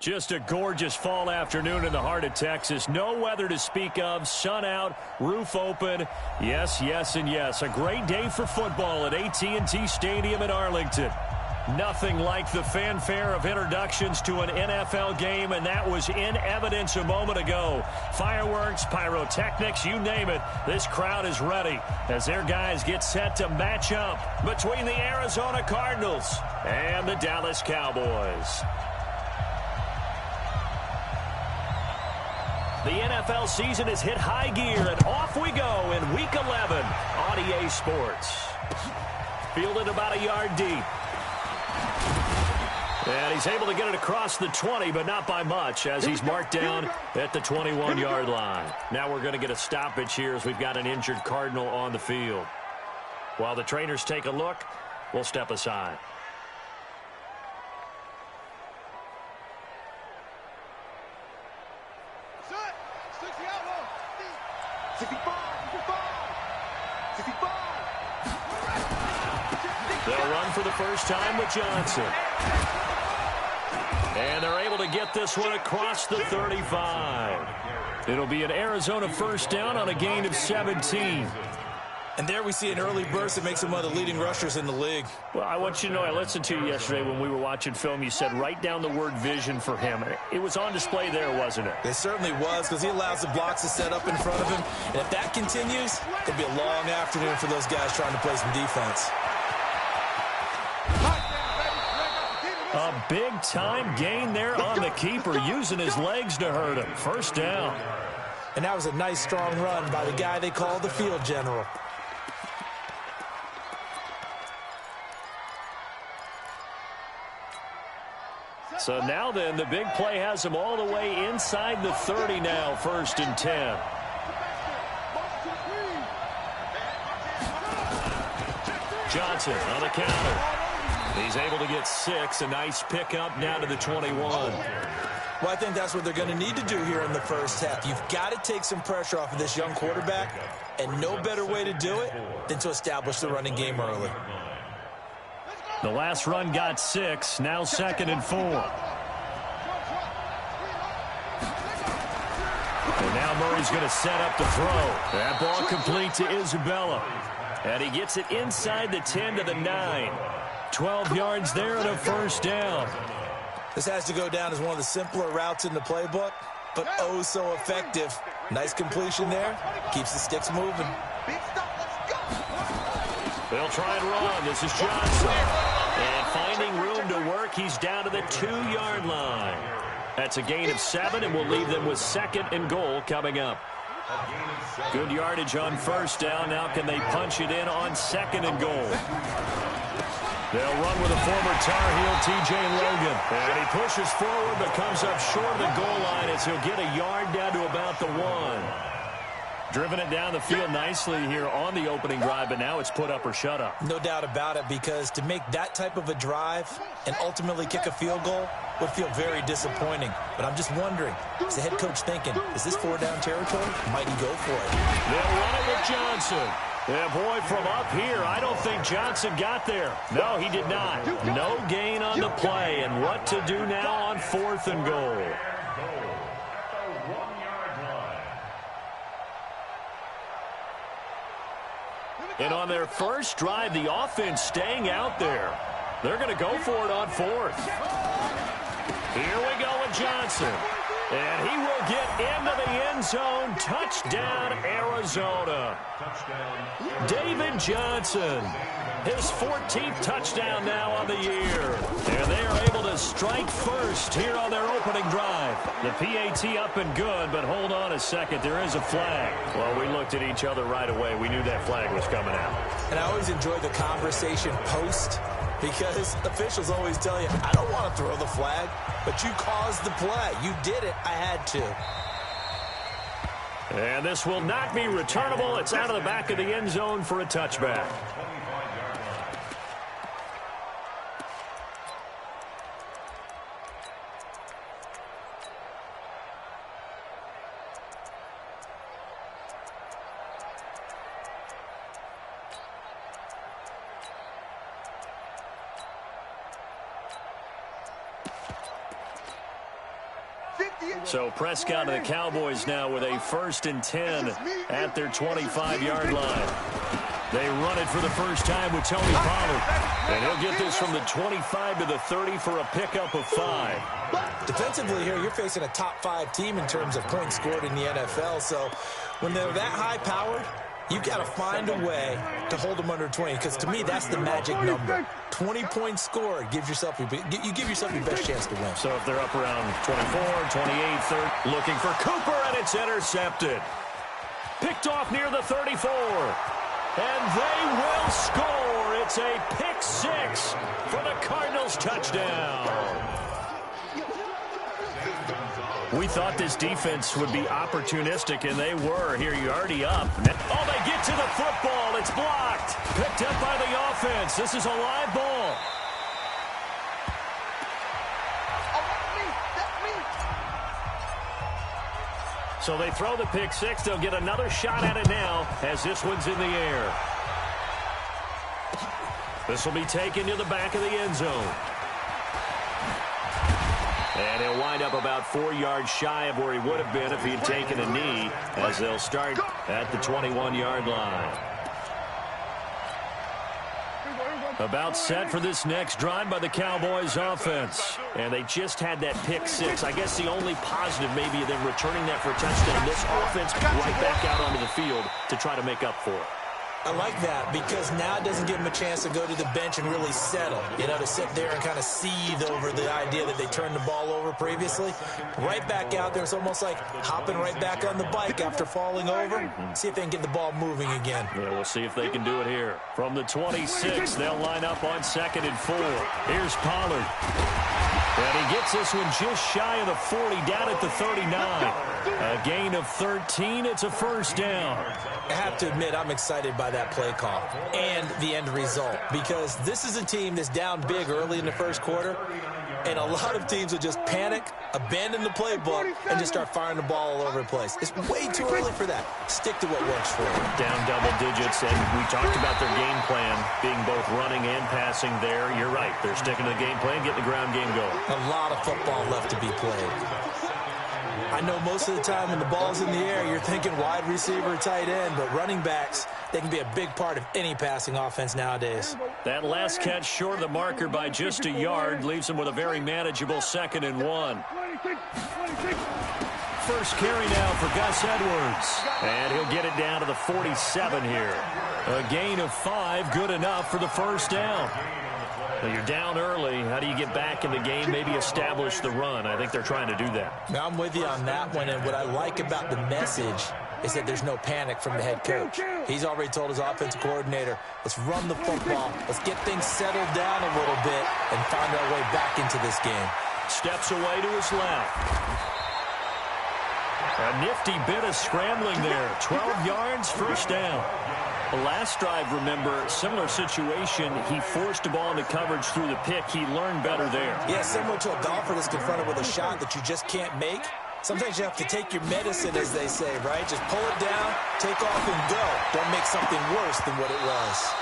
Just a gorgeous fall afternoon in the heart of Texas. No weather to speak of. Sun out, roof open. Yes, yes, and yes. A great day for football at AT&T Stadium in Arlington. Nothing like the fanfare of introductions to an NFL game, and that was in evidence a moment ago. Fireworks, pyrotechnics, you name it. This crowd is ready as their guys get set to match up between the Arizona Cardinals and the Dallas Cowboys. The NFL season has hit high gear, and off we go in Week 11 on EA Sports. Fielded about a yard deep. And he's able to get it across the 20, but not by much, as he's marked down at the 21-yard line. Now we're going to get a stoppage here as we've got an injured Cardinal on the field. While the trainers take a look, we'll step aside. They'll run for the first time with Johnson. And they're able to get this one across the 35. It'll be an Arizona first down on a gain of 17. And there we see an early burst that makes him one of the leading rushers in the league. Well, I want you to know, I listened to you yesterday when we were watching film. You said write down the word vision for him. It was on display there, wasn't it? It certainly was, because he allows the blocks to set up in front of him. And if that continues, it'll be a long afternoon for those guys trying to play some defense. A big-time gain there on the keeper, using his legs to hurt him. First down. And that was a nice, strong run by the guy they call the field general. So now then, the big play has him all the way inside the 30 now, 1st and 10. Johnson on the counter. He's able to get 6. A nice pickup down to the 21. Well, I think that's what they're going to need to do here in the first half. You've got to take some pressure off of this young quarterback, and no better way to do it than to establish the running game early. The last run got 6. Now 2nd and 4. And now Murray's going to set up the throw. That ball complete to Isabella. And he gets it inside the 10 to the 9. 12 yards there and a first down. This has to go down as one of the simpler routes in the playbook, but oh so effective. Nice completion there. Keeps the sticks moving. They'll try and run. This is Johnson. And finding room to work, he's down to the 2-yard line. That's a gain of 7, and we'll leave them with 2nd and goal coming up. Good yardage on first down. Now can they punch it in on 2nd and goal? They'll run with a former Tar Heel, T.J. Logan. And he pushes forward but comes up short of the goal line as he'll get a yard down to about the 1. Driven it down the field nicely here on the opening drive, but now it's put up or shut up. No doubt about it, because to make that type of a drive and ultimately kick a field goal would feel very disappointing. But I'm just wondering, is the head coach thinking, is this 4-down territory? Might he go for it? They'll run it with Johnson. Yeah, boy, from up here, I don't think Johnson got there. No, he did not. No gain on the play, and what to do now on 4th and goal. And on their first drive, the offense staying out there. They're going to go for it on 4th. Here we go with Johnson. And he will get into the end zone. Touchdown, Arizona. David Johnson, his 14th touchdown now on the year. And they are able to strike first here on their opening drive. The PAT up and good, but hold on a second. There is a flag. Well, we looked at each other right away. We knew that flag was coming out. And I always enjoy the conversation post, because officials always tell you, I don't want to throw the flag, but you caused the play. You did it. I had to. And this will not be returnable. It's out of the back of the end zone for a touchback. So Prescott and the Cowboys now with a 1st and 10 at their 25-yard line. They run it for the first time with Tony Pollard. And he'll get this from the 25 to the 30 for a pickup of 5. Defensively here, you're facing a top 5 team in terms of points scored in the NFL. So when they're that high-powered, you've got to find a way to hold them under 20, because to me, that's the magic number. 20 points scored gives yourself you give yourself your best chance to win. So if they're up around 24, 28, 30, looking for Cooper, and it's intercepted. Picked off near the 34. And they will score. It's a pick 6 for the Cardinals touchdown. We thought this defense would be opportunistic, and they were. Here, you're already up. Oh, they get to the football. It's blocked. Picked up by the offense. This is a live ball. So they throw the pick 6. They'll get another shot at it now as this one's in the air. This will be taken to the back of the end zone. And he'll wind up about 4 yards shy of where he would have been if he had taken a knee, as they'll start at the 21-yard line. About set for this next drive by the Cowboys offense. And they just had that pick 6. I guess the only positive maybe them returning that for a touchdown. This offense right back out onto the field to try to make up for it. I like that, because now it doesn't give them a chance to go to the bench and really settle, to sit there and kind of seethe over the idea that they turned the ball over previously. Right back out there, it's almost like hopping right back on the bike after falling over. See if they can get the ball moving again. Yeah, we'll see if they can do it here. From the 26, they'll line up on 2nd and 4. Here's Pollard. And he gets this one just shy of the 40, down at the 39. A gain of 13. It's a first down. I have to admit, I'm excited by that play call and the end result, because this is a team that's down big early in the first quarter, and a lot of teams will just panic, abandon the playbook, and just start firing the ball all over the place. It's way too early for that. Stick to what works for you. Down double digits, and we talked about their game plan being both running and passing there. You're right. They're sticking to the game plan, getting the ground game going. A lot of football left to be played. I know most of the time when the ball's in the air, you're thinking wide receiver, tight end, but running backs, they can be a big part of any passing offense nowadays. That last catch short of the marker by just a yard leaves them with a very manageable 2nd and 1. First carry now for Gus Edwards. And he'll get it down to the 47 here. A gain of 5, good enough for the first down. Well, you're down early. How do you get back in the game, maybe establish the run? I think they're trying to do that. Now, I'm with you on that one, and what I like about the message is that there's no panic from the head coach. He's already told his offensive coordinator, let's run the football, let's get things settled down a little bit and find our way back into this game. Steps away to his left. A nifty bit of scrambling there. 12 yards, first down. The last drive, remember, similar situation. He forced the ball into coverage through the pick. He learned better there. Yeah, similar to a golfer that's confronted with a shot that you just can't make. Sometimes you have to take your medicine, as they say, right? Just pull it down, take off, and go. Don't make something worse than what it was.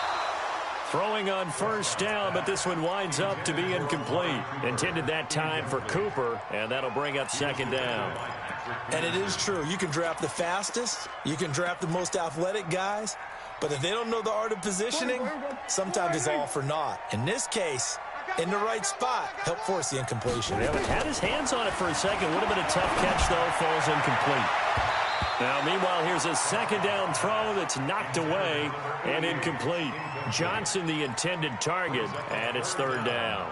Throwing on first down, but this one winds up to be incomplete. Intended that time for Cooper, and that'll bring up 2nd down. And it is true. You can draft the fastest. You can draft the most athletic guys. But if they don't know the art of positioning, sometimes it's all for naught. In this case, in the right spot, help force the incompletion. Yeah, but had his hands on it for a second. Would have been a tough catch, though. Falls incomplete. Now, meanwhile, here's a 2nd down throw that's knocked away and incomplete. Johnson, the intended target, and it's 3rd down.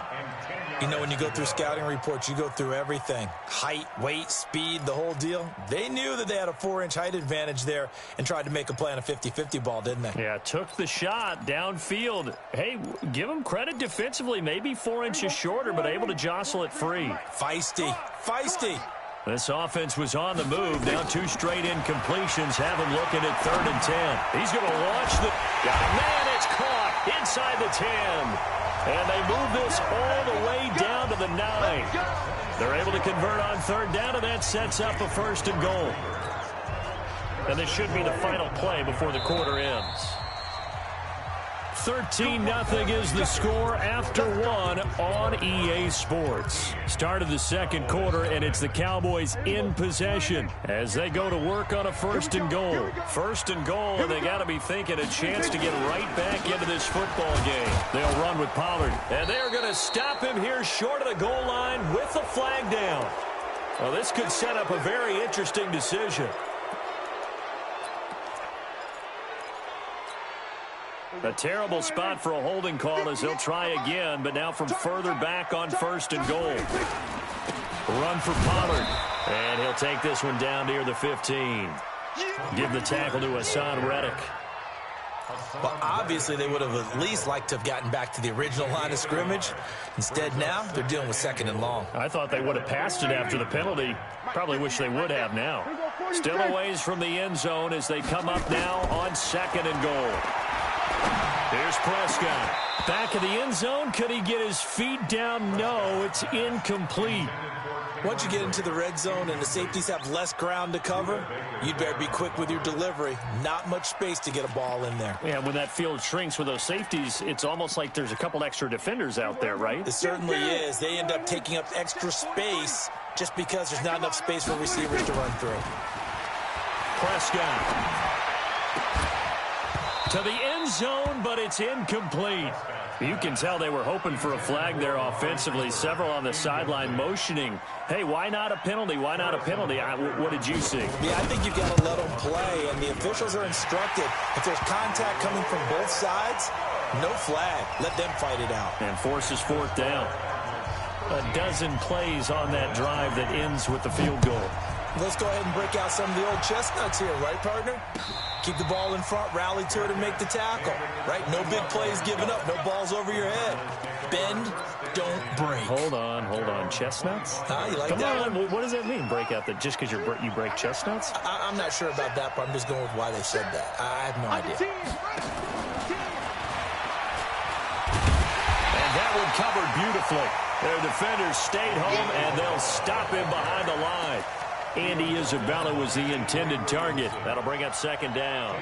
You know, when you go through scouting reports, you go through everything. Height, weight, speed, the whole deal. They knew that they had a 4-inch height advantage there and tried to make a play on a 50-50 ball, didn't they? Yeah, took the shot downfield. Hey, give them credit defensively. Maybe 4 inches shorter, but able to jostle it free. Feisty. Feisty. This offense was on the move. Now 2 straight incompletions have him looking at 3rd and 10. He's going to launch the... Man, it's caught inside the 10. And they move this all the way down to the 9. They're able to convert on 3rd down, and that sets up a 1st and goal. And this should be the final play before the quarter ends. 13-0 is the score after one on EA Sports. Start of the second quarter, and it's the Cowboys in possession as they go to work on a first and goal. First and goal, and they got to be thinking a chance to get right back into this football game. They'll run with Pollard, and they're going to stop him here short of the goal line with the flag down. Well, this could set up a very interesting decision. A terrible spot for a holding call as they'll try again, but now from further back on first and goal. Run for Pollard, and he'll take this one down near the 15. Give the tackle to Hassan Reddick. Well, obviously they would have at least liked to have gotten back to the original line of scrimmage. Instead now, they're dealing with second and long. I thought they would have passed it after the penalty. Probably wish they would have now. Still a ways from the end zone as they come up now on second and goal. Here's Prescott. Back of the end zone. Could he get his feet down? No, it's incomplete. Once you get into the red zone and the safeties have less ground to cover, you'd better be quick with your delivery. Not much space to get a ball in there. Yeah, when that field shrinks with those safeties, it's almost like there's a couple extra defenders out there, right? It certainly is. They end up taking up extra space just because there's not enough space for receivers to run through. Prescott to the end zone, but it's incomplete. You can tell they were hoping for a flag there offensively. Several on the sideline motioning, hey, why not a penalty? Why not a penalty? What did you see? Yeah, I think you've got to let them play, and the officials are instructed. If there's contact coming from both sides, no flag. Let them fight it out. And forces fourth down. A dozen plays on that drive that ends with the field goal. Let's go ahead and break out some of the old chestnuts here, right, partner? Keep the ball in front, rally to it, and make the tackle, right? No big plays given up, no balls over your head. Bend, don't break. Hold on. Chestnuts? You like Come that on, one? what does that mean, break out? Just because you break chestnuts? I'm not sure about that, but I'm just going with why they said that. I have no idea. And that one covered beautifully. Their defenders stayed home, and they'll stop him behind the line. Andy Isabella was the intended target. That'll bring up second down.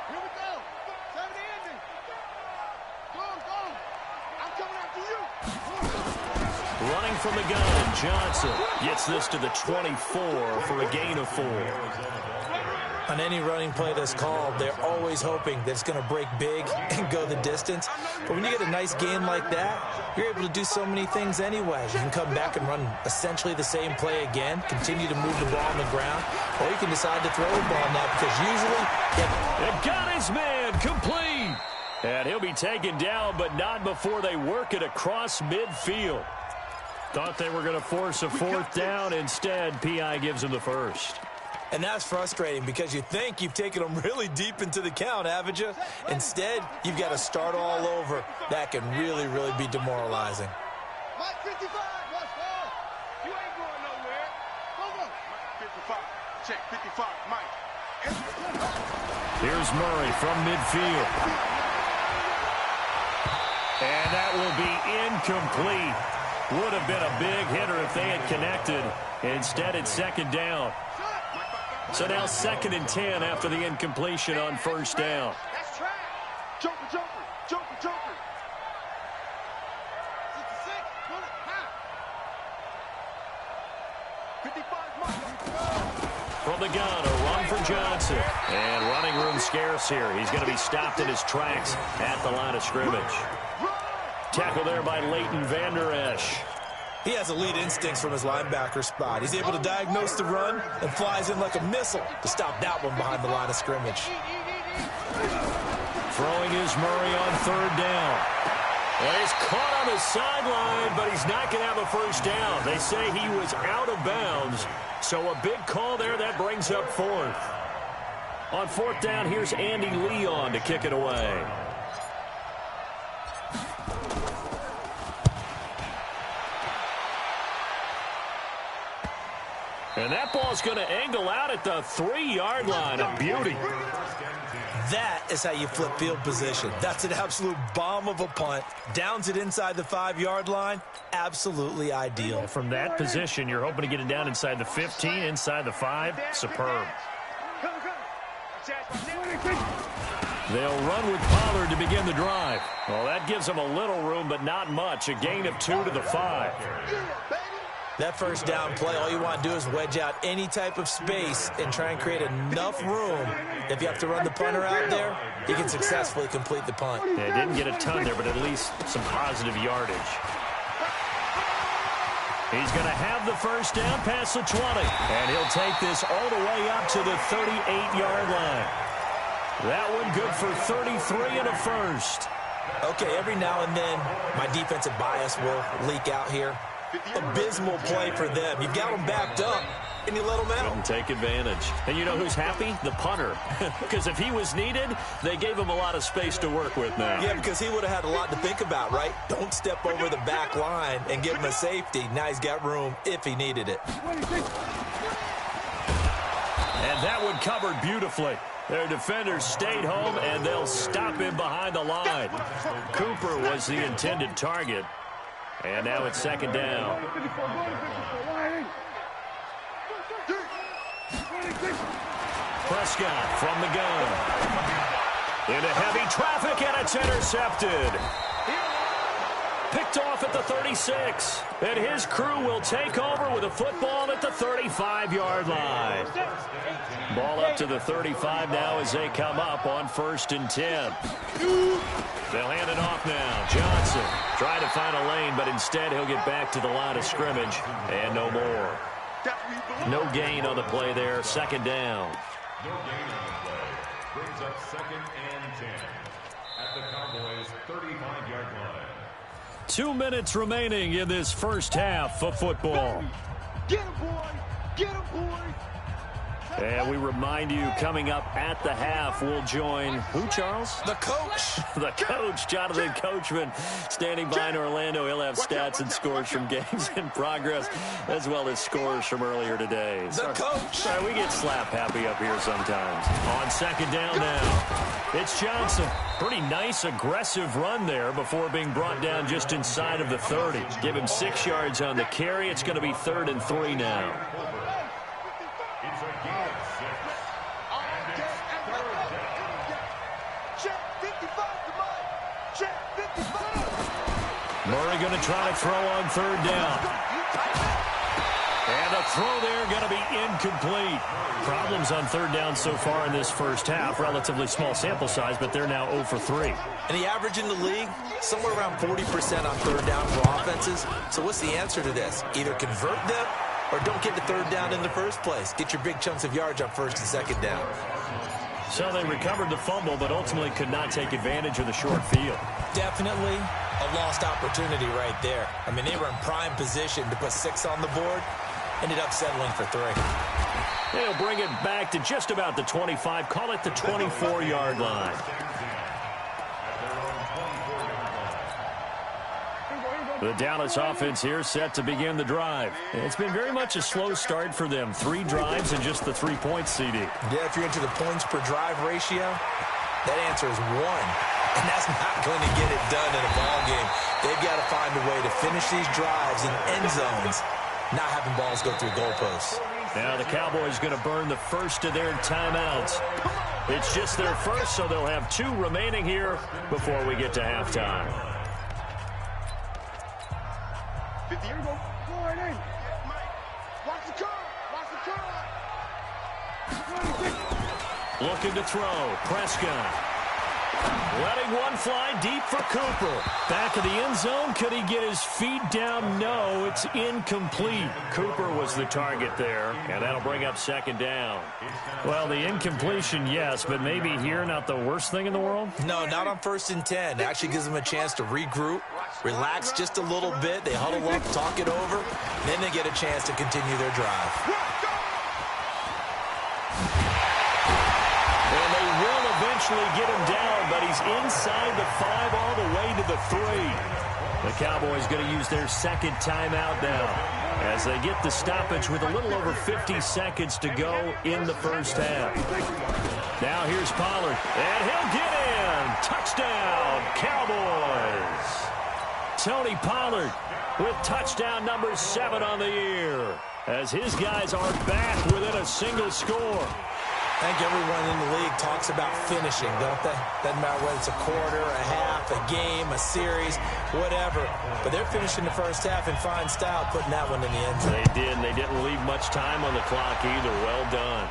Here we go. 70 Andy. Go. I'm coming after you. Running from the gun, Johnson gets this to the 24 for a gain of 4. On any running play that's called, they're always hoping that it's going to break big and go the distance. But when you get a nice gain like that, you're able to do so many things anyway. You can come back and run essentially the same play again, continue to move the ball on the ground, or you can decide to throw the ball now because usually... It got his man complete. And he'll be taken down, but not before they work it across midfield. Thought they were going to force a fourth down. Instead, P.I. gives him the first. And that's frustrating because you think you've taken them really deep into the count, haven't you? Instead, you've got to start all over. That can really, really be demoralizing. Mike 55, watch ball. You ain't going nowhere. Go. Mike 55, check 55, Mike. Here's Murray from midfield. And that will be incomplete. Would have been a big hitter if they had connected. Instead, it's second down. So now 2nd and 10 after the incompletion on first down. That's track. Joker. 66, pull it, high. 55, Mike. From the gun, a run for Johnson. And running room scarce here. He's going to be stopped in his tracks at the line of scrimmage. Tackle there by Leighton Vander Esch. He has elite instincts from his linebacker spot. He's able to diagnose the run and flies in like a missile to stop that one behind the line of scrimmage. Throwing is Murray on third down. Well, he's caught on the sideline, but he's not going to have a first down. They say he was out of bounds, so a big call there. That brings up fourth. On fourth down, here's Andy Leon to kick it away. And that ball's going to angle out at the 3-yard line. A beauty. That is how you flip field position. That's an absolute bomb of a punt. Downs it inside the 5-yard line. Absolutely ideal. From that position, you're hoping to get it down inside the 15, inside the 5. Superb. They'll run with Pollard to begin the drive. Well, that gives them a little room, but not much. A gain of 2 to the 5. That first down play, all you want to do is wedge out any type of space and try and create enough room. If you have to run the punter out there, he can successfully complete the punt. Yeah, didn't get a ton there, but at least some positive yardage. He's going to have the first down past the 20, and he'll take this all the way up to the 38-yard line. That one good for 33 and a first. Okay, every now and then my defensive bias will leak out here. Abysmal play for them. You've got them backed up, and you let them out. Couldn't take advantage. And you know who's happy? The punter. Because if he was needed, they gave him a lot of space to work with now. Yeah, because he would have had a lot to think about, right? Don't step over the back line and give him a safety. Now he's got room if he needed it. And that one covered beautifully. Their defenders stayed home, and they'll stop him behind the line. Cooper was the intended target. And now it's second down. Prescott from the gun. Into heavy traffic, and it's intercepted. Picked off at the 36. And his crew will take over with a football at the 35-yard line. Ball up to the 35 now as they come up on 1st and 10. They'll hand it off now. Johnson trying to find a lane, but instead he'll get back to the line of scrimmage and no more. No gain on the play there. Second down. No gain on the play. Brings up 2nd and 10 at the Cowboys' 35-yard line. 2 minutes remaining in this first half of football. Get him, boy! Get him, boy! And we remind you, coming up at the half, we'll join who, Charles? The coach. The coach, Jonathan Coachman, standing by in Orlando. He'll have stats and scores from games in progress, as well as scores from earlier today. The coach. Sorry, we get slap happy up here sometimes. On second down now, it's Johnson. Pretty nice, aggressive run there before being brought down just inside of the 30. Give him 6 yards on the carry. It's going to be 3rd and 3 now. It's a gain of 6. Check 55 to Mike. Check 55. Murray going to try to throw on 3rd down. And the throw there going to be incomplete. Problems on 3rd down so far in this first half. Relatively small sample size, but they're now 0 for 3. And the average in the league, somewhere around 40% on 3rd down for offenses. So what's the answer to this? Either convert them or don't get to 3rd down in the first place. Get your big chunks of yards on 1st and 2nd down. So they recovered the fumble, but ultimately could not take advantage of the short field. Definitely a lost opportunity right there. I mean, they were in prime position to put 6 on the board. Ended up settling for 3. They'll bring it back to just about the 25. Call it the 24-yard line. The Dallas offense here set to begin the drive. It's been very much a slow start for them. 3 drives and just the 3 points, CD. Yeah, if you're into the points per drive ratio, that answer is 1. And that's not going to get it done in a ball game. They've got to find a way to finish these drives in end zones, not having balls go through goalposts. Now the Cowboys going to burn the first of their timeouts. It's just their first, so they'll have 2 remaining here before we get to halftime. 50. Here we go. Forward in. Watch the curve. Watch the curve. Looking to throw. Prescott. Letting one fly deep for Cooper. Back of the end zone. Could he get his feet down? No, it's incomplete. Cooper was the target there, and that'll bring up second down. Well, the incompletion, yes, but maybe here not the worst thing in the world? No, not on 1st and 10. It actually gives them a chance to regroup, relax just a little bit. They huddle up, talk it over. Then they get a chance to continue their drive. And they will eventually get him down, but he's inside the 5 all the way to the 3. The Cowboys going to use their second timeout now as they get the stoppage with a little over 50 seconds to go in the first half. Now here's Pollard, and he'll get in. Touchdown, Cowboys. Tony Pollard with touchdown number 7 on the year as his guys are back within a single score. I think everyone in the league talks about finishing, don't they? Doesn't matter whether it's a quarter, a half, a game, a series, whatever. But they're finishing the first half in fine style, putting that one in the end zone. They did, and they didn't leave much time on the clock either. Well done.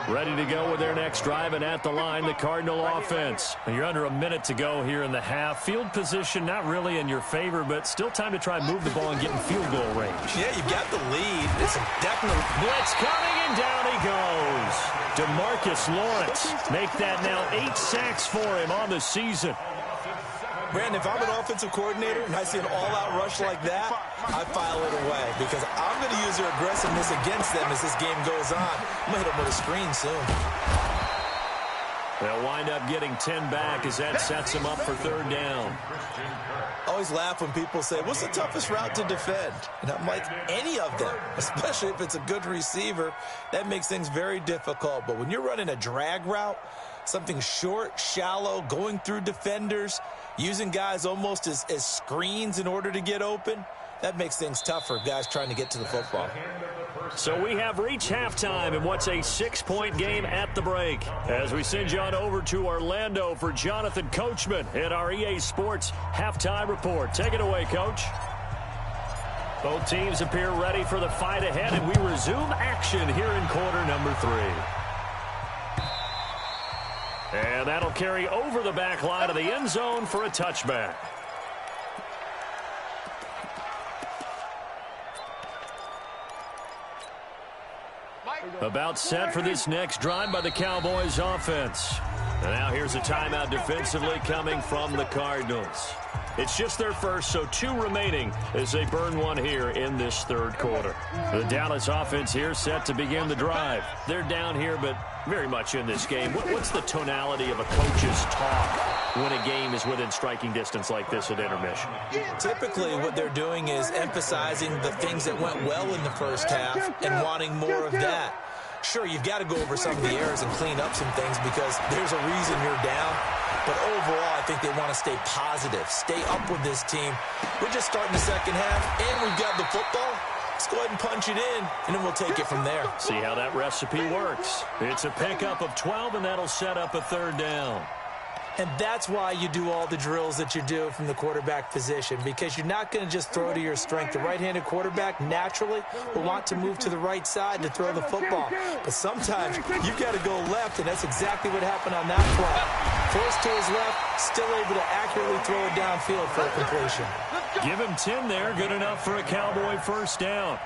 Ready to go with their next drive, and at the line, the Cardinal offense. You're under a minute to go here in the half. Field position not really in your favor, but still time to try and move the ball and get in field goal range. Yeah, you've got the lead. It's a definite blitz coming, and down he goes. DeMarcus Lawrence make that now 8 sacks for him on the season. Brandon, if I'm an offensive coordinator and I see an all-out rush like that, I file it away because I'm going to use their aggressiveness against them as this game goes on. I'm going to hit them with a screen soon. They'll wind up getting 10 back as that sets them up for third down. I always laugh when people say, what's the toughest route to defend? And I'm like, any of them, especially if it's a good receiver. That makes things very difficult. But when you're running a drag route, something short, shallow, going through defenders, using guys almost as screens in order to get open, that makes things tough for guys trying to get to the football. So we have reached halftime in what's a 6-point game at the break. As we send you on over to Orlando for Jonathan Coachman in our EA Sports Halftime Report. Take it away, Coach. Both teams appear ready for the fight ahead, and we resume action here in quarter number 3. And that'll carry over the back line of the end zone for a touchback. About set for this next drive by the Cowboys offense. And now here's a timeout defensively coming from the Cardinals. It's just their first, so 2 remaining as they burn one here in this third quarter. The Dallas offense here set to begin the drive. They're down here, but very much in this game. What's the tonality of a coach's talk when a game is within striking distance like this at intermission? Typically, what they're doing is emphasizing the things that went well in the first half and wanting more of that. Sure, you've got to go over some of the errors and clean up some things because there's a reason you're down. But overall, I think they want to stay positive, stay up with this team. We're just starting the second half, and we've got the football. Let's go ahead and punch it in, and then we'll take it from there. See how that recipe works. It's a pickup of 12, and that'll set up a third down. And that's why you do all the drills that you do from the quarterback position, because you're not going to just throw to your strength. The right-handed quarterback naturally will want to move to the right side to throw the football. But sometimes you've got to go left, and that's exactly what happened on that play. Forced to his left, still able to accurately throw it downfield for a completion. Give him 10 there, good enough for a Cowboy first down.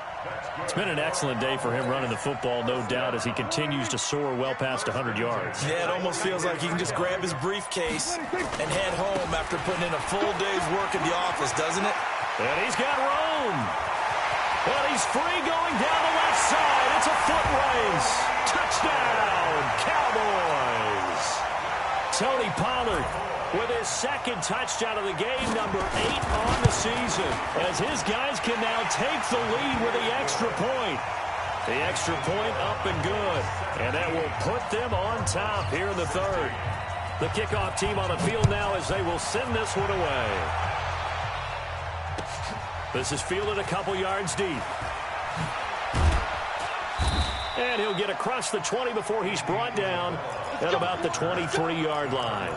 It's been an excellent day for him running the football, no doubt, as he continues to soar well past 100 yards. Yeah, it almost feels like he can just grab his briefcase and head home after putting in a full day's work at the office, doesn't it? And he's got room. Well, he's free going down the left side. It's a foot race. Touchdown, Cowboys. Tony Pollard with his second touchdown of the game, number 8 on the season, as his guys can now take the lead with the extra point. The extra point up and good, and that will put them on top here in the third. The kickoff team on the field now as they will send this one away. This is fielded a couple yards deep. And he'll get across the 20 before he's brought down at about the 23-yard line.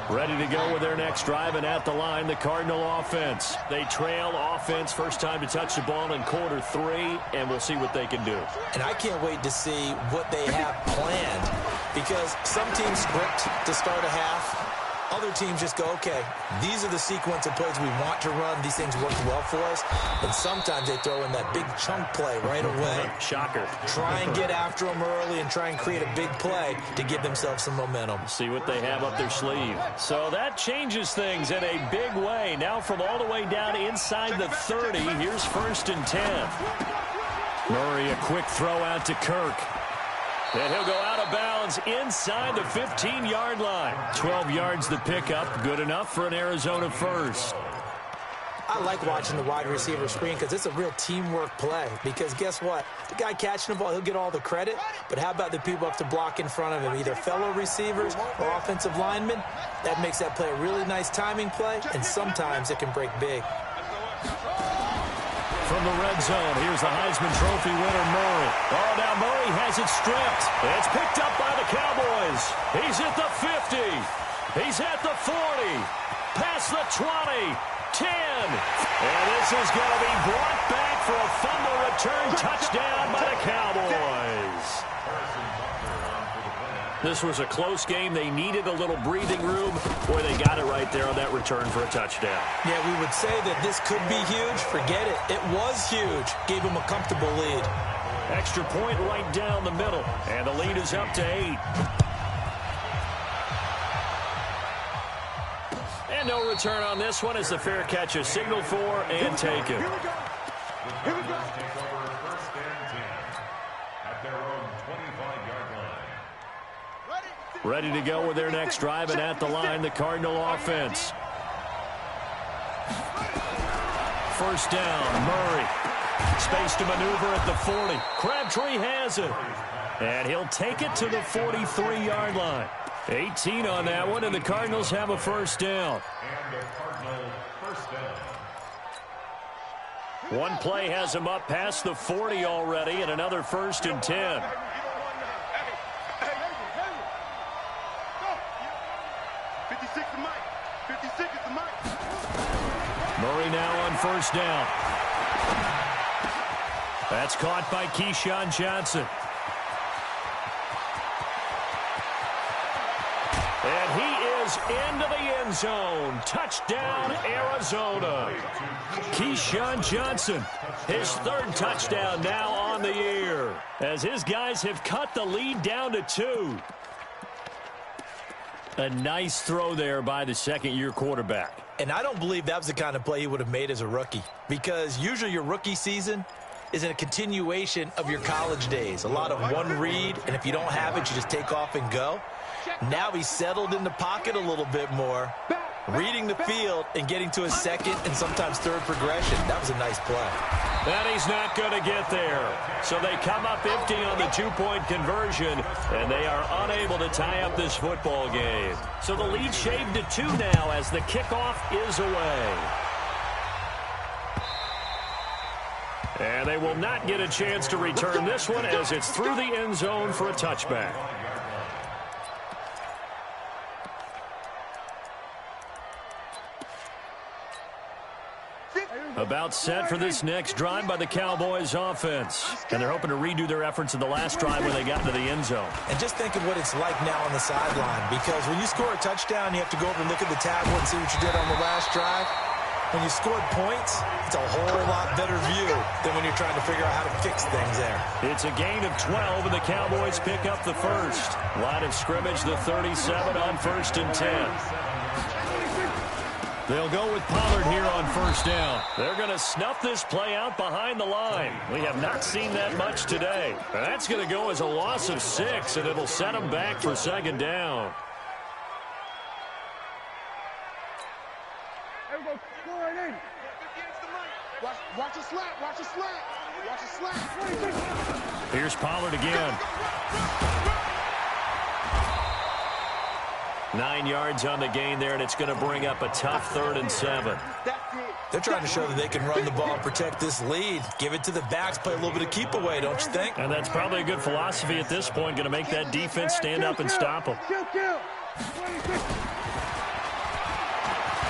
Ready to go with their next drive, and at the line, the Cardinal offense. They trail offense, first time to touch the ball in quarter 3, and we'll see what they can do. And I can't wait to see what they have planned, because some teams script to start a half. Other teams just go, okay, these are the sequence of plays we want to run. These things work well for us. And sometimes they throw in that big chunk play right away. Shocker. Try and get after them early and try and create a big play to give themselves some momentum. See what they have up their sleeve. So that changes things in a big way. Now from all the way down inside the 30, here's 1st and 10. Murray, a quick throw out to Kirk. And he'll go out of bounds inside the 15-yard line. 12 yards the pickup, good enough for an Arizona first. I like watching the wide receiver screen because it's a real teamwork play. Because guess what? The guy catching the ball, he'll get all the credit. But how about the people up to block in front of him, either fellow receivers or offensive linemen? That makes that play a really nice timing play, and sometimes it can break big. From the red zone, here's the Heisman Trophy winner, Murray. Oh, now Murray has it stripped. It's picked up by the Cowboys. He's at the 50. He's at the 40. Past the 20. 10. And this is going to be brought back for a fumble return touchdown by the Cowboys. This was a close game. They needed a little breathing room. Boy, they got it right there on that return for a touchdown. Yeah, we would say that this could be huge. Forget it. It was huge. Gave them a comfortable lead. Extra point right down the middle. And the lead is up to 8. And no return on this one as the fair catch is signaled for and taken. Here we go. Here we go. Take over first and 10 at their own 25-yard line. Ready to go with their next drive, and at the line, the Cardinal offense. First down, Murray. Space to maneuver at the 40. Crabtree has it. And he'll take it to the 43-yard line. 18 on that one, and the Cardinals have a first down. And the Cardinal first down. One play has him up past the 40 already, and another first and 10. 56 is Mike. 56 is the Mike. Murray now on first down. That's caught by Keyshawn Johnson. And he is into the end zone. Touchdown, Arizona. Keyshawn Johnson, his third touchdown now on the year, as his guys have cut the lead down to 2. A nice throw there by the second-year quarterback. And I don't believe that was the kind of play he would have made as a rookie, because usually your rookie season is a continuation of your college days. A lot of one read, and if you don't have it, you just take off and go. Now he's settled in the pocket a little bit more, reading the field and getting to his second and sometimes third progression. That was a nice play. And he's not going to get there. So they come up empty on the two-point conversion, and they are unable to tie up this football game. So the lead shaved to 2 now as the kickoff is away. And they will not get a chance to return this one as it's through the end zone for a touchback. About set for this next drive by the Cowboys offense. And they're hoping to redo their efforts in the last drive when they got into the end zone. And just think of what it's like now on the sideline, because when you score a touchdown, you have to go over and look at the tablet and see what you did on the last drive. When you scored points, it's a whole lot better view than when you're trying to figure out how to fix things there. It's a gain of 12, and the Cowboys pick up the first. Line of scrimmage, the 37 on first and 10. They'll go with Pollard here on first down. They're going to snuff this play out behind the line. We have not seen that much today. And that's going to go as a loss of 6, and it'll set them back for second down. Watch a slap. Watch a slap. Watch a slap. Here's Pollard again. 9 yards on the gain there, and it's going to bring up a tough 3rd and 7. They're trying to show that they can run the ball and protect this lead. Give it to the backs, play a little bit of keep away, don't you think? And that's probably a good philosophy at this point, going to make that defense stand up and stop them.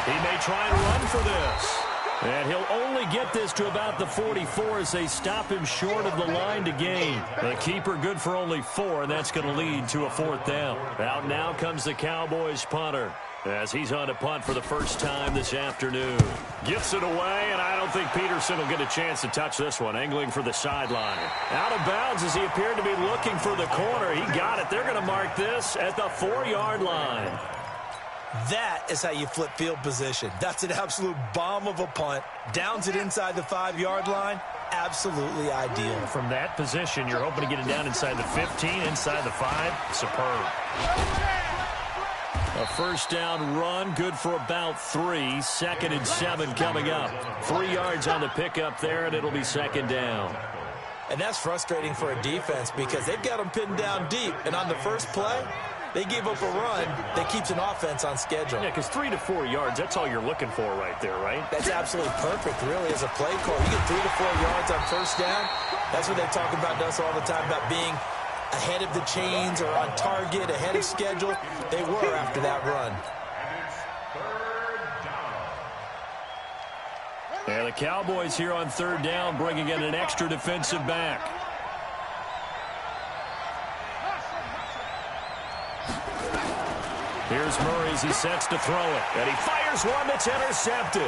He may try and run for this. And he'll only get this to about the 44 as they stop him short of the line to gain. The keeper good for only 4, and that's going to lead to a 4th down. Out now comes the Cowboys punter as he's on a punt for the first time this afternoon. Gets it away, and I don't think Peterson will get a chance to touch this one, angling for the sideline. Out of bounds as he appeared to be looking for the corner. He got it. They're going to mark this at the 4-yard line. That is how you flip field position. That's an absolute bomb of a punt. Downs it inside the 5-yard line. Absolutely ideal. From that position, you're hoping to get it down inside the 15, inside the 5. Superb. A first down run, good for about 3. 2nd and 7 coming up. 3 yards on the pickup there, and it'll be 2nd down. And that's frustrating for a defense because they've got them pinned down deep. And on the first play, they gave up a run that keeps an offense on schedule. Yeah, because 3 to 4 yards, that's all you're looking for right there, right? That's absolutely perfect, really, as a play call. You get 3 to 4 yards on first down. That's what they talk about to us all the time, about being ahead of the chains or on target, ahead of schedule. They were after that run. And the Cowboys here on 3rd down, bringing in an extra defensive back. Here's Murray as he sets to throw it. And he fires one that's intercepted.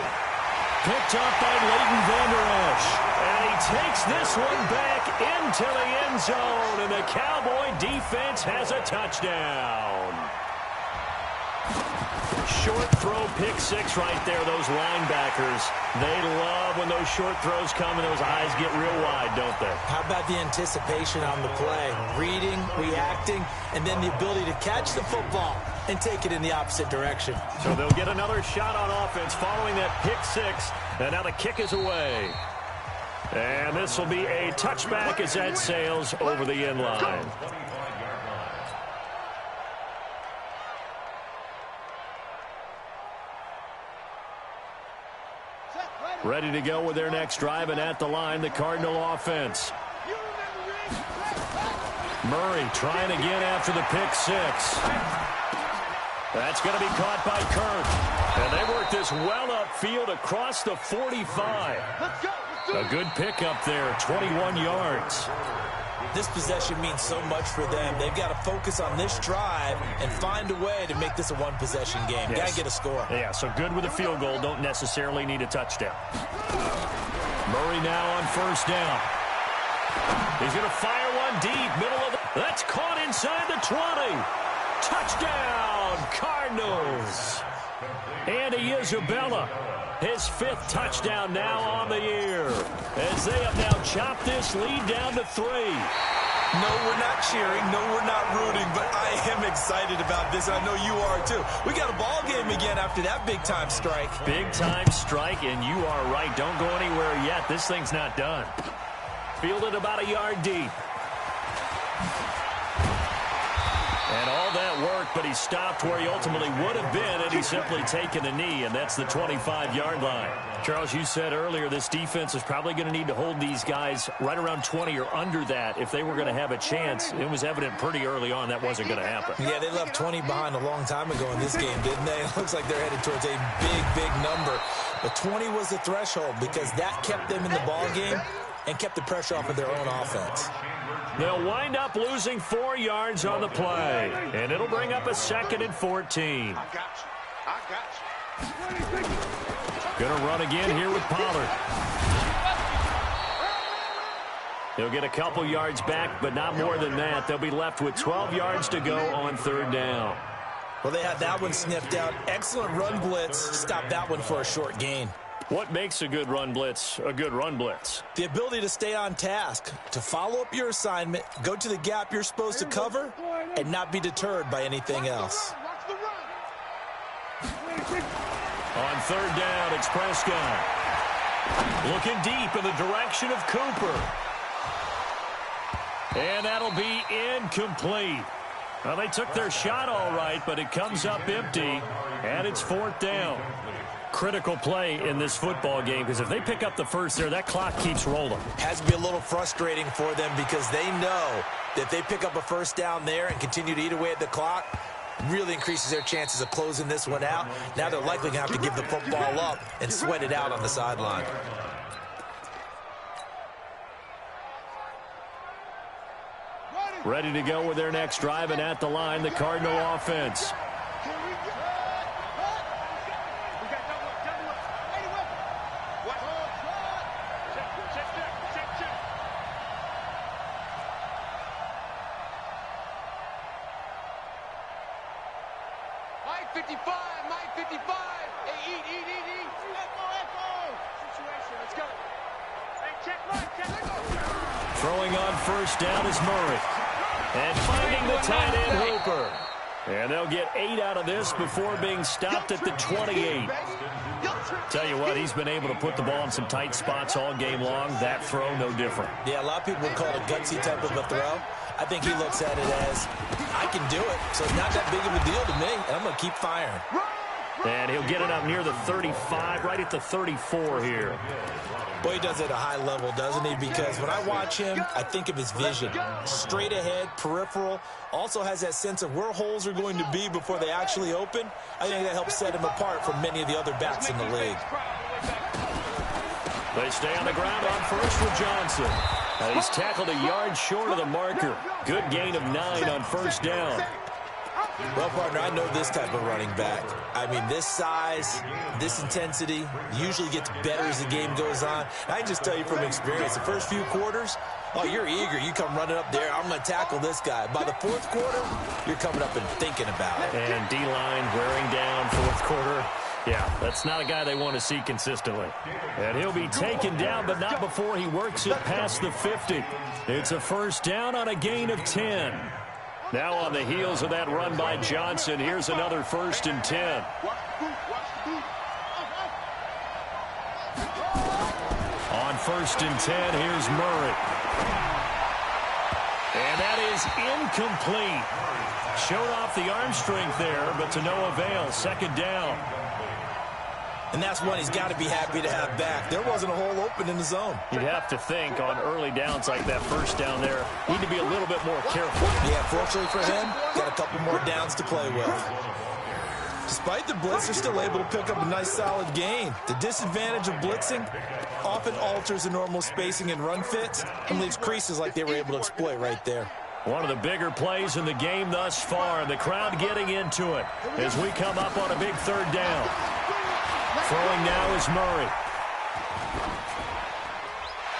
Picked up by Leighton Vander Esch. And he takes this one back into the end zone. And the Cowboy defense has a touchdown. Short throw, pick 6 right there, those linebackers. They love when those short throws come and those eyes get real wide, don't they? How about the anticipation on the play? Reading, reacting, and then the ability to catch the football and take it in the opposite direction. So they'll get another shot on offense following that pick 6. And now the kick is away. And this will be a touchback as that sails over the end line. Ready to go with their next drive, and at the line, the Cardinal offense. Murray trying again after the pick 6. That's going to be caught by Kirk. And they work this well upfield across the 45. A good pickup there, 21 yards. This possession means so much for them. They've got to focus on this drive and find a way to make this a one-possession game. Yes. Got to get a score. Yeah, so good with a field goal. Don't necessarily need a touchdown. Murray now on 1st down. He's going to fire one deep, middle of the... That's caught inside the 20. Touchdown, Cardinals. Andy Isabella, his 5th touchdown now on the year, as they have now chopped this lead down to 3. No, we're not cheering. No, we're not rooting, but I am excited about this. I know you are, too. We got a ball game again after that big-time strike. Big-time strike, and you are right. Don't go anywhere yet. This thing's not done. Fielded about a yard deep. And all that work, but he stopped where he ultimately would have been, and he's simply taken a knee, and that's the 25-yard line. Charles, you said earlier this defense is probably going to need to hold these guys right around 20 or under that if they were going to have a chance. It was evident pretty early on that wasn't going to happen. Yeah, they left 20 behind a long time ago in this game, didn't they? It looks like they're headed towards a big, big number. But 20 was the threshold because that kept them in the ball game and kept the pressure off of their own offense. They'll wind up losing 4 yards on the play, and it'll bring up a 2nd and 14. I got you. Going to run again here with Pollard. He'll get a couple yards back, but not more than that. They'll be left with 12 yards to go on 3rd down. Well, they had that one sniffed out. Excellent run blitz. Stop that one for a short gain. What makes a good run blitz a good run blitz? The ability to stay on task, to follow up your assignment, go to the gap you're supposed to cover, and not be deterred by anything else. On 3rd down, it's Prescott. Looking deep in the direction of Cooper. And that'll be incomplete. Well, they took their shot all right, but it comes up empty, and it's 4th down. Critical play in this football game, because if they pick up the first there, that clock keeps rolling. Has to be a little frustrating for them because they know that if they pick up a first down there and continue to eat away at the clock, really increases their chances of closing this one out. Now they're likely going to have to give the football up and sweat it out on the sideline. Ready to go with their next drive, and at the line, the Cardinal offense. Throwing on 1st down is Murray. And finding the tight end, Hooper. And they'll get 8 out of this before being stopped at the 28. Tell you what, he's been able to put the ball in some tight spots all game long. That throw, no different. Yeah, a lot of people would call it a gutsy type of a throw. I think he looks at it as, I can do it, so it's not that big of a deal to me, and I'm going to keep firing. And he'll get it up near the 35, right at the 34 here. Boy, he does it at a high level, doesn't he? Because when I watch him, I think of his vision. Straight ahead, peripheral. Also has that sense of where holes are going to be before they actually open. I think that helps set him apart from many of the other backs in the league. They stay on the ground on first with Johnson. He's tackled a yard short of the marker. Good gain of 9 on first down. Well, partner, I know this type of running back. I mean, this size, this intensity usually gets better as the game goes on. And I can just tell you from experience, the first few quarters, oh, you're eager. You come running up there, I'm going to tackle this guy. By the fourth quarter, you're coming up and thinking about it. And D-line wearing down fourth quarter. Yeah, that's not a guy they want to see consistently. And he'll be taken down, but not before he works it past the 50. It's a first down on a gain of 10. Now on the heels of that run by Johnson, here's another 1st and 10. On 1st and 10, here's Murray. And that is incomplete. Showed off the arm strength there, but to no avail. 2nd down. And that's one he's got to be happy to have back. There wasn't a hole open in the zone. You'd have to think on early downs like that first down there, need to be a little bit more careful. Yeah, fortunately for him, got a couple more downs to play with. Despite the blitz, they're still able to pick up a nice solid gain. The disadvantage of blitzing often alters the normal spacing and run fits and leaves creases like they were able to exploit right there. One of the bigger plays in the game thus far, and the crowd getting into it as we come up on a big 3rd down. Throwing now is Murray.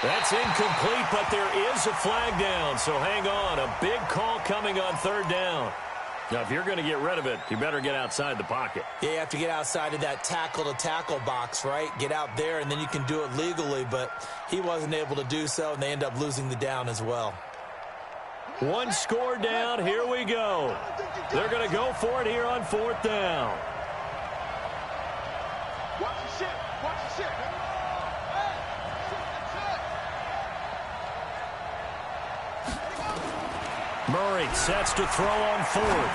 That's incomplete, but there is a flag down, so hang on. A big call coming on 3rd down. Now, if you're going to get rid of it, you better get outside the pocket. Yeah, you have to get outside of that tackle-to-tackle box, right? Get out there, and then you can do it legally, but he wasn't able to do so, and they end up losing the down as well. One score down. Here we go. They're going to go for it here on 4th down. Watch the shit. Watch the shit. Murray sets to throw on 4th.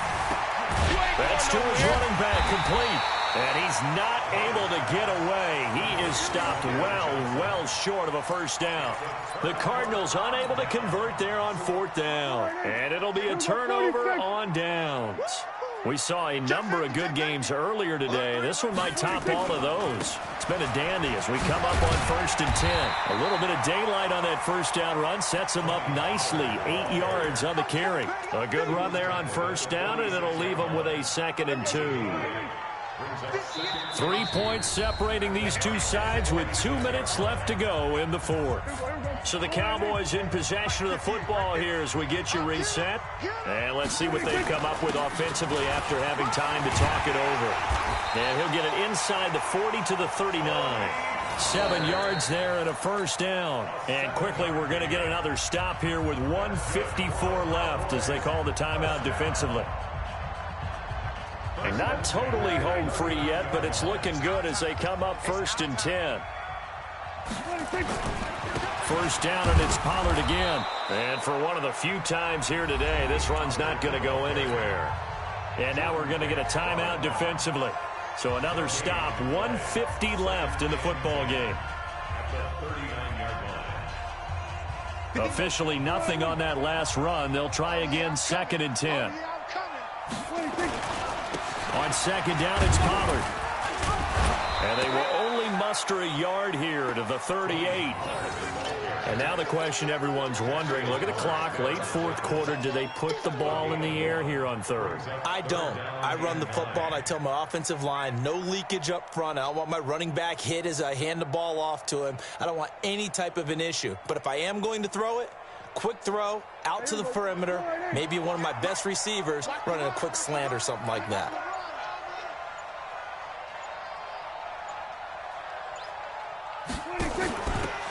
That's to his running back, complete. And he's not able to get away. He is stopped well short of a first down. The Cardinals unable to convert there on 4th down. And it'll be a turnover on downs. We saw a number of good games earlier today. This one might top all of those. It's been a dandy as we come up on 1st and 10. A little bit of daylight on that first down run sets him up nicely. 8 yards on the carry. A good run there on 1st down, and it'll leave him with a 2nd and 2. 3 points separating these two sides with 2 minutes left to go in the 4th. So the Cowboys in possession of the football here as we get you reset. And let's see what they come up with offensively after having time to talk it over. And he'll get it inside the 40 to the 39. 7 yards there and a first down. And quickly we're going to get another stop here with 1:54 left as they call the timeout defensively. And not totally home free yet, but it's looking good as they come up 1st and 10. First down, and it's Pollard again. And for one of the few times here today, this run's not going to go anywhere. And now we're going to get a timeout defensively. So another stop, 1:50 left in the football game. Officially nothing on that last run. They'll try again, 2nd and 10. On 2nd down, it's Pollard. And they will only muster a yard here to the 38. And now the question everyone's wondering, look at the clock, late 4th quarter, do they put the ball in the air here on 3rd? I don't. I run the football, and I tell my offensive line, no leakage up front. I don't want my running back hit as I hand the ball off to him. I don't want any type of an issue. But if I am going to throw it, quick throw, out to the perimeter, maybe one of my best receivers running a quick slant or something like that.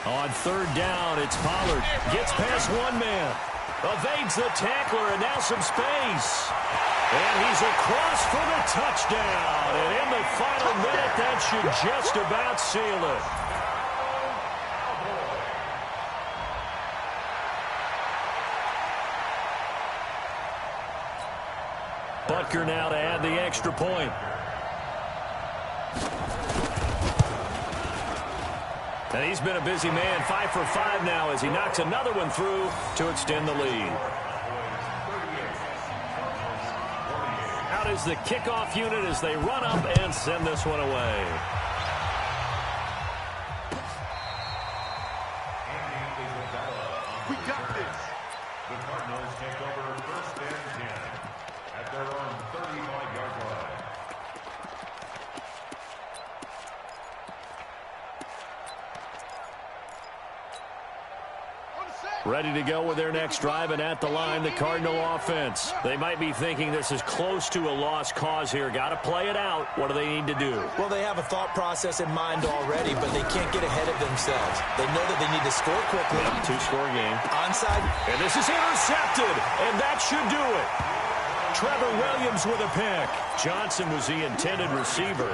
On 3rd down, it's Pollard. Gets past one man. Evades the tackler, and now some space. And he's across for the touchdown. And in the final minute, that should just about seal it. Butker now to add the extra point. And he's been a busy man, 5 for 5 now as he knocks another one through to extend the lead. Out is the kickoff unit as they run up and send this one away. We got this. The Cardinals take over first and 10 at their own 35-yard line. Ready to go with their next drive, and at the line, the Cardinal offense. They might be thinking this is close to a lost cause here. Got to play it out. What do they need to do? Well, they have a thought process in mind already, but they can't get ahead of themselves. They know that they need to score quickly. Two-score game. Onside. And this is intercepted, and that should do it. Trevor Williams with a pick. Johnson was the intended receiver.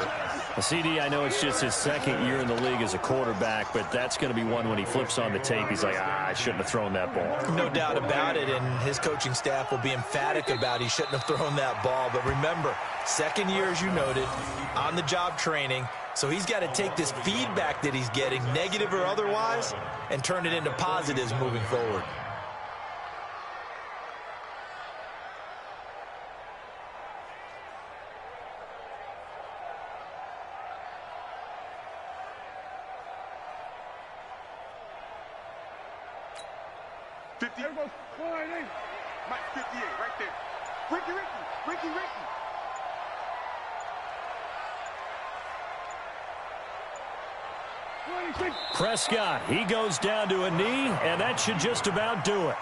CD, I know it's just his second year in the league as a quarterback, but that's going to be one when he flips on the tape. He's like, I shouldn't have thrown that ball. No doubt about it, and his coaching staff will be emphatic about he shouldn't have thrown that ball. But remember, second year, as you noted, on-the-job training, so he's got to take this feedback that he's getting, negative or otherwise, and turn it into positives moving forward. Mike 58, right there. Ricky. Prescott, he goes down to a knee, and that should just about do it.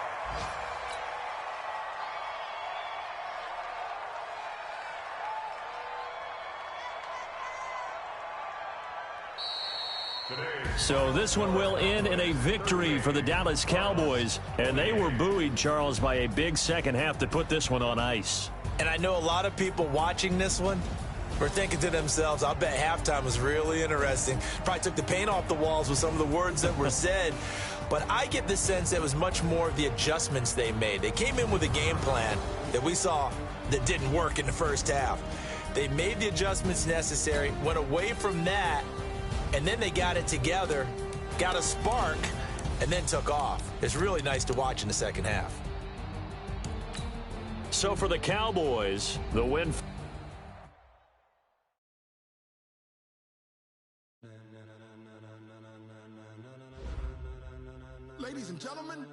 So this one will end in a victory for the Dallas Cowboys. And they were buoyed, Charles, by a big second half to put this one on ice. And I know a lot of people watching this one were thinking to themselves, I'll bet halftime was really interesting. Probably took the paint off the walls with some of the words that were said. But I get the sense it was much more of the adjustments they made. They came in with a game plan that we saw that didn't work in the first half. They made the adjustments necessary, went away from that, and then they got it together, got a spark, and then took off. It's really nice to watch in the second half. So for the Cowboys, the win. Ladies and gentlemen,